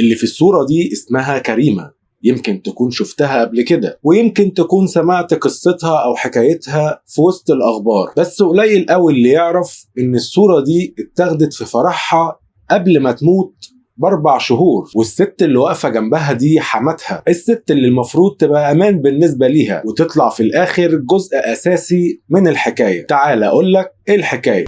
اللي في الصورة دي اسمها كريمة، يمكن تكون شفتها قبل كده، ويمكن تكون سمعت قصتها أو حكايتها في وسط الأخبار، بس قليل قوي اللي يعرف إن الصورة دي اتاخدت في فرحها قبل ما تموت ب4 شهور، والست اللي واقفة جنبها دي حماتها، الست اللي المفروض تبقى أمان بالنسبة ليها وتطلع في الآخر جزء أساسي من الحكاية. تعال أقولك إيه الحكاية.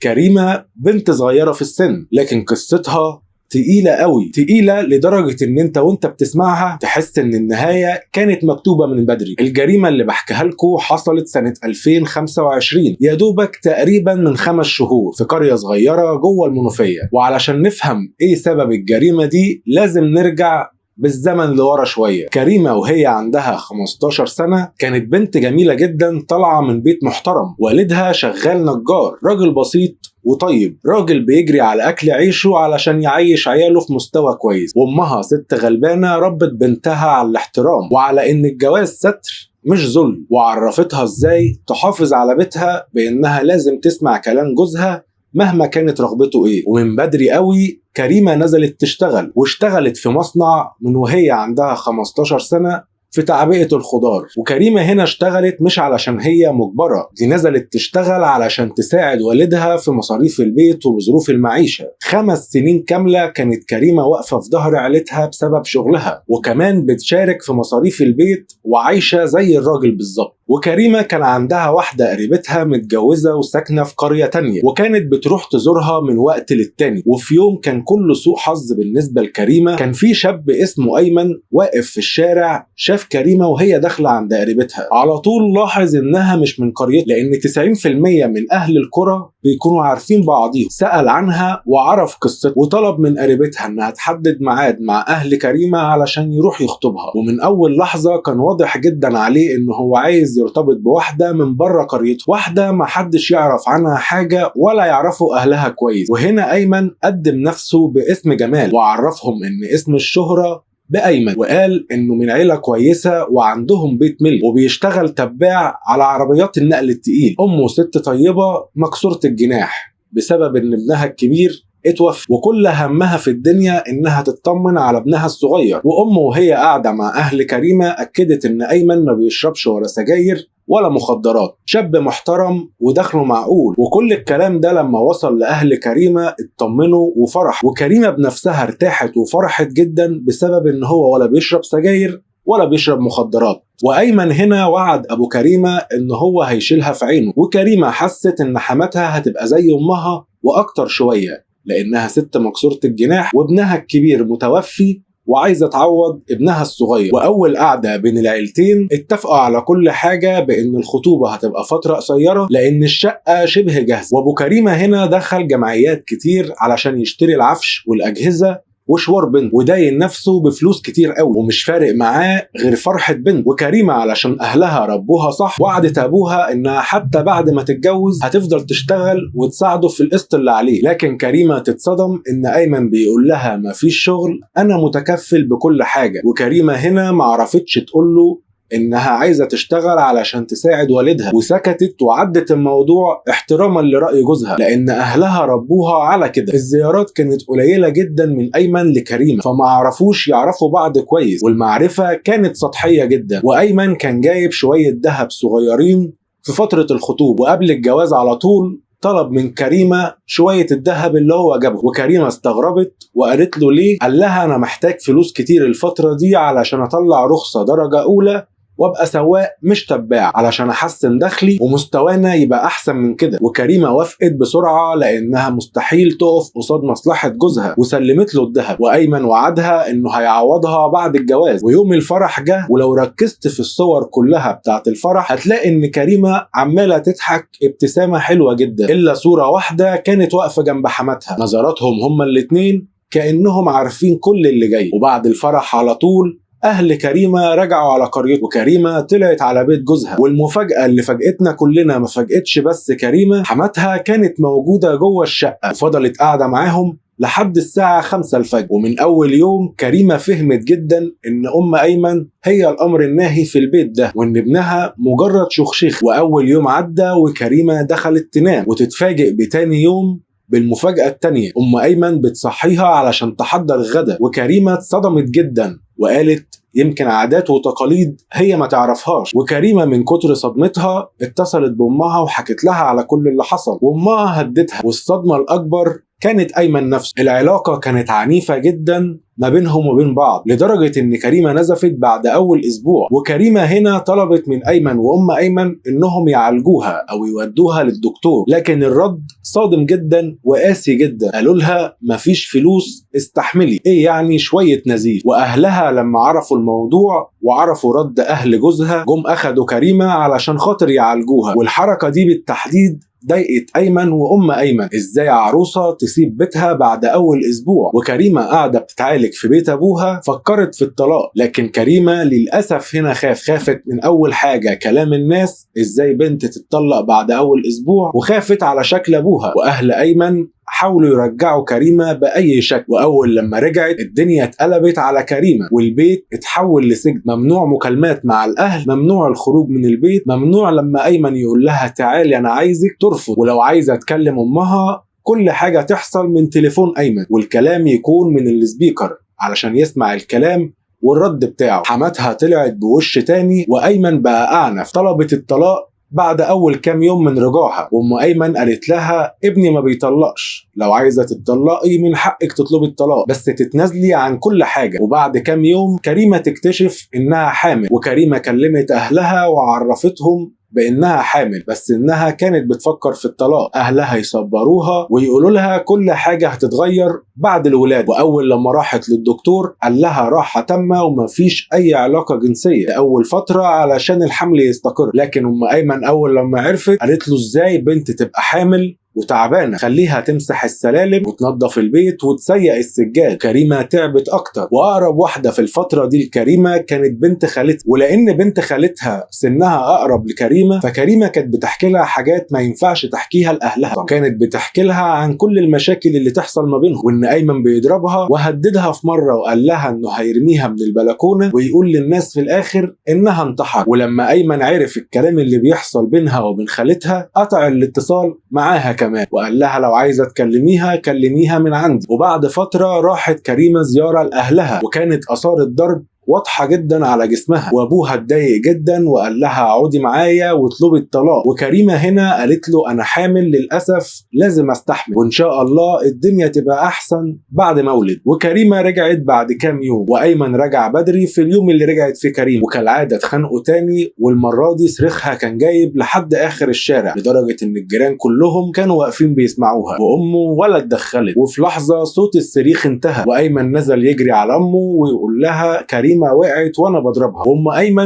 كريمة بنت صغيرة في السن، لكن قصتها تقيلة قوي، تقيلة لدرجة ان انت وانت بتسمعها تحس ان النهاية كانت مكتوبة من بدري. الجريمة اللي بحكيها لكم حصلت سنة 2025، يا دوبك تقريبا من 5 شهور في قرية صغيرة جوه المنوفية. وعلشان نفهم ايه سبب الجريمة دي لازم نرجع بالزمن لورا شوية. كريمة وهي عندها 15 سنة كانت بنت جميلة جدا طالعة من بيت محترم، والدها شغال نجار، راجل بسيط وطيب، راجل بيجري على أكل عيشه علشان يعيش عياله في مستوى كويس، وأمها ست غلبانة ربت بنتها على الاحترام وعلى إن الجواز ستر مش ظلم، وعرفتها إزاي تحافظ على بيتها بإنها لازم تسمع كلام جوزها مهما كانت رغبته ايه. ومن بدري قوي كريمة نزلت تشتغل، واشتغلت في مصنع من وهي عندها 15 سنة في تعبئة الخضار. وكريمة هنا اشتغلت مش علشان هي مجبرة، دي نزلت تشتغل علشان تساعد والدها في مصاريف البيت وظروف المعيشة. 5 سنين كاملة كانت كريمة واقفة في ظهر عيلتها بسبب شغلها، وكمان بتشارك في مصاريف البيت وعايشة زي الراجل بالظبط. وكريمة كان عندها واحدة قريبتها متجوزة وساكنة في قرية تانية، وكانت بتروح تزورها من وقت للتاني. وفي يوم كان كله سوء حظ بالنسبة لكريمة، كان في شاب اسمه أيمن واقف في الشارع، شاف كريمة وهي داخلة عند قريبتها، على طول لاحظ إنها مش من قريته، لأن 90% من أهل القرى بيكونوا عارفين بعضيهم. سأل عنها وعرف قصتها، وطلب من قريبتها إنها تحدد ميعاد مع أهل كريمة علشان يروح يخطبها. ومن أول لحظة كان واضح جدا عليه إنه هو عايز يرتبط بواحدة من بره قريته، واحدة ما حدش يعرف عنها حاجة ولا يعرفوا أهلها كويس. وهنا أيمن قدم نفسه باسم جمال، وعرفهم إن اسم الشهرة بأيمن، وقال إنه من عيلة كويسة وعندهم بيت ملك وبيشتغل تباع على عربيات النقل التقيل. أمه ست طيبة مكسورة الجناح بسبب إن ابنها الكبير اتوفى، وكل همها في الدنيا انها تطمن على ابنها الصغير. وامه وهي قاعده مع اهل كريمه اكدت ان ايمن ما بيشربش ولا سجاير ولا مخدرات، شاب محترم ودخله معقول. وكل الكلام ده لما وصل لاهل كريمه اطمنوا وفرح، وكريمه بنفسها ارتاحت وفرحت جدا بسبب ان هو ولا بيشرب سجاير ولا بيشرب مخدرات. وايمن هنا وعد ابو كريمه ان هو هيشيلها في عينه، وكريمه حست ان حماتها هتبقى زي امها واكتر شويه، لأنها ست مكسورة الجناح وابنها الكبير متوفي وعايزة تعوض ابنها الصغير. وأول قعدة بين العيلتين اتفقوا على كل حاجة، بأن الخطوبة هتبقى فترة قصيرة لأن الشقة شبه جاهزة. وأبو كريمة هنا دخل جمعيات كتير علشان يشتري العفش والأجهزة وشوار بنت، وداين نفسه بفلوس كتير قوي ومش فارق معاه غير فرحة بنت. وكريمة علشان أهلها ربوها صح وعدت أبوها إنها حتى بعد ما تتجوز هتفضل تشتغل وتساعده في القسط اللي عليه. لكن كريمة تتصدم إن أيمن بيقول لها مفيش شغل، أنا متكفل بكل حاجة. وكريمة هنا معرفتش تقوله إنها عايزة تشتغل علشان تساعد والدها، وسكتت وعدت الموضوع احتراما لرأي جوزها لأن أهلها ربوها على كده. الزيارات كانت قليلة جدا من أيمن لكريمة، فما عرفوش يعرفوا بعض كويس، والمعرفة كانت سطحية جدا. وأيمن كان جايب شوية ذهب صغيرين في فترة الخطوبة، وقبل الجواز على طول طلب من كريمة شوية الذهب اللي هو جابه. وكريمة استغربت وقالت له ليه؟ قال لها أنا محتاج فلوس كتير الفترة دي علشان أطلع رخصة درجة أولى وابقى سواق مش تباع علشان احسن دخلي ومستوانا يبقى احسن من كده. وكريمه وافقت بسرعه لانها مستحيل تقف قصاد مصلحه جوزها، وسلمت له الذهب. وايمن وعدها انه هيعوضها بعد الجواز. ويوم الفرح جه، ولو ركزت في الصور كلها بتاعت الفرح هتلاقي ان كريمه عماله تضحك ابتسامه حلوه جدا، الا صوره واحده كانت واقفه جنب حماتها، نظراتهم هما الاتنين كانهم عارفين كل اللي جاي. وبعد الفرح على طول أهل كريمة رجعوا على قريته، وكريمة طلعت على بيت جوزها. والمفاجأة اللي فاجأتنا كلنا ما فاجأتش بس كريمة، حماتها كانت موجودة جوه الشقة وفضلت قاعدة معاهم لحد الساعة 5 الفجر. ومن أول يوم كريمة فهمت جدا إن أم أيمن هي الأمر الناهي في البيت ده، وإن ابنها مجرد شخشيخ. وأول يوم عدى وكريمة دخلت تنام، وتتفاجئ بتاني يوم بالمفاجأة التانية أيمن بتصحيها علشان تحضر الغدا، وكريمة اتصدمت جدا وقالت يمكن عادات وتقاليد هي ما تعرفهاش. وكريمة من كتر صدمتها اتصلت بأمها وحكت لها على كل اللي حصل، وأمها هدتها. والصدمة الأكبر كانت أيمن نفسه. العلاقة كانت عنيفة جدا ما بينهم وبين بعض، لدرجة ان كريمة نزفت بعد اول اسبوع. وكريمة هنا طلبت من ايمن ايمن انهم يعالجوها او يودوها للدكتور، لكن الرد صادم جدا وقاسي جدا. قالوا لها مفيش فلوس، استحملي. ايه يعني شوية نزيف. واهلها لما عرفوا الموضوع وعرفوا رد اهل جوزها جم اخدوا كريمة علشان خاطر يعالجوها. والحركة دي بالتحديد ضايقت ايمن ايمن. ازاي عروسه تسيب بيتها بعد اول اسبوع؟ وكريمه قاعده بتتعالج في بيت ابوها فكرت في الطلاق، لكن كريمه للاسف هنا خافت من اول حاجه كلام الناس، ازاي بنت تتطلق بعد اول اسبوع، وخافت على شكل ابوها. واهل ايمن حاولوا يرجعوا كريمة بأي شكل، وأول لما رجعت الدنيا اتقلبت على كريمة، والبيت اتحول لسجن. ممنوع مكالمات مع الأهل، ممنوع الخروج من البيت، ممنوع لما أيمن يقول لها تعالي أنا عايزك ترفض، ولو عايزة تكلم أمها كل حاجة تحصل من تليفون أيمن، والكلام يكون من السبيكر علشان يسمع الكلام والرد بتاعه. حماتها طلعت بوش تاني وأيمن بقى أعنف، طلبت الطلاق بعد أول كام يوم من رجوعها. أيمن قالت لها ابني ما بيطلقش، لو عايزة تتطلقي من حقك تطلبي الطلاق، بس تتنازلي عن كل حاجة. وبعد كام يوم كريمة تكتشف إنها حامل، وكريمة كلمت أهلها وعرفتهم بانها حامل، بس انها كانت بتفكر في الطلاق. اهلها يصبروها ويقولوا لها كل حاجه هتتغير بعد الولاده. واول لما راحت للدكتور قال لها راحه تامه ومفيش اي علاقه جنسيه لاول فتره علشان الحمل يستقر. لكن ايمن اول لما عرفت قالت له ازاي بنت تبقى حامل وتعبانه، خليها تمسح السلالم وتنظف البيت وتسيق السجاد. كريمه تعبت اكتر، واقرب واحده في الفتره دي لكريمه كانت بنت خالتها، ولان بنت خالتها سنها اقرب لكريمه فكريمه كانت بتحكي لها حاجات ما ينفعش تحكيها لاهلها. كانت بتحكي لها عن كل المشاكل اللي تحصل ما بينهم، وان ايمن بيضربها وهددها في مره وقال لها انه هيرميها من البلكونه ويقول للناس في الاخر انها انتحر. ولما ايمن عرف الكلام اللي بيحصل بينها وبين خالتها قطع الاتصال معاها كمان، وقال لها لو عايزه تكلميها كلميها من عندي. وبعد فتره راحت كريمه زياره لاهلها، وكانت اثار الضرب واضحه جدا على جسمها، وابوها اتضايق جدا وقال لها اقعدي معايا واطلبي الطلاق. وكريمه هنا قالت له انا حامل للاسف لازم استحمل، وان شاء الله الدنيا تبقى احسن بعد ما اولد. وكريمه رجعت بعد كام يوم، وايمن رجع بدري في اليوم اللي رجعت فيه كريمه، وكالعاده اتخانقوا تاني، والمره دي صريخها كان جايب لحد اخر الشارع، لدرجه ان الجيران كلهم كانوا واقفين بيسمعوها، وامه ولا اتدخلت. وفي لحظه صوت الصريخ انتهى، وايمن نزل يجري على امه ويقول لها كريمه وقعت وانا بضربها.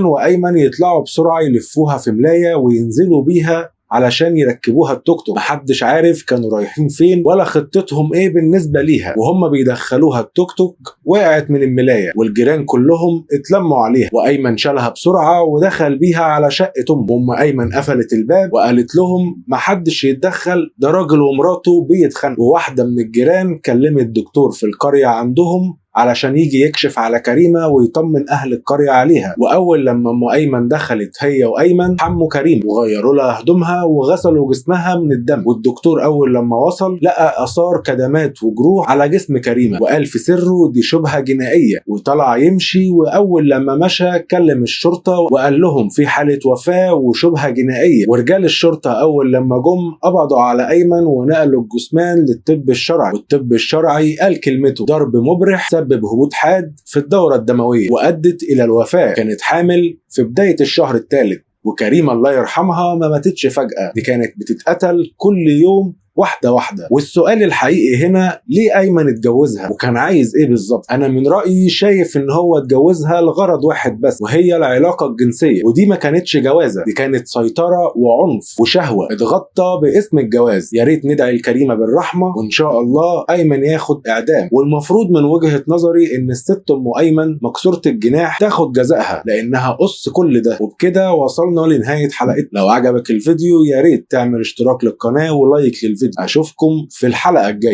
وايمن يطلعوا بسرعه يلفوها في ملايه وينزلوا بيها علشان يركبوها التوك توك. محدش عارف كانوا رايحين فين ولا خطتهم ايه بالنسبه ليها، وهم بيدخلوها التوك توك وقعت من الملايه، والجيران كلهم اتلموا عليها. وايمن شالها بسرعه ودخل بيها على شقه امه. ايمن قفلت الباب وقالت لهم محدش يتدخل، ده راجل ومراته بيتخانقوا. وواحده من الجيران كلمت دكتور في القريه عندهم علشان يجي يكشف على كريمة ويطمن أهل القرية عليها. وأول لما أيمن دخلت هي وأيمن حموا كريمة وغيروا لها هدومها وغسلوا جسمها من الدم. والدكتور أول لما وصل لقى آثار كدمات وجروح على جسم كريمة، وقال في سره دي شبهة جنائية، وطلع يمشي. وأول لما مشى كلم الشرطة وقال لهم في حالة وفاة وشبهة جنائية. ورجال الشرطة أول لما جم قبضوا على أيمن ونقلوا الجثمان للطب الشرعي، والطب الشرعي قال كلمته ضرب مبرح سبب هبوط حاد في الدورة الدموية وأدت إلى الوفاة. كانت حامل في بداية الشهر الثالث. وكريمة الله يرحمها ما ماتتش فجأة، دي كانت بتتقتل كل يوم واحدة واحدة. والسؤال الحقيقي هنا ليه أيمن اتجوزها وكان عايز ايه بالظبط؟ انا من رأيي شايف ان هو اتجوزها لغرض واحد بس، وهي العلاقة الجنسية. ودي ما كانتش جوازة، دي كانت سيطرة وعنف وشهوة اتغطى باسم الجواز. يا ريت ندعي الكريمة بالرحمة، وان شاء الله ايمن ياخد اعدام. والمفروض من وجهة نظري ان الست ايمن مكسورة الجناح تاخد جزائها لانها قص كل ده. وبكده وصلنا لنهاية حلقتنا. لو عجبك الفيديو يا ريت تعمل اشتراك للقناة ولايك للفيديو. اشوفكم في الحلقة الجاية.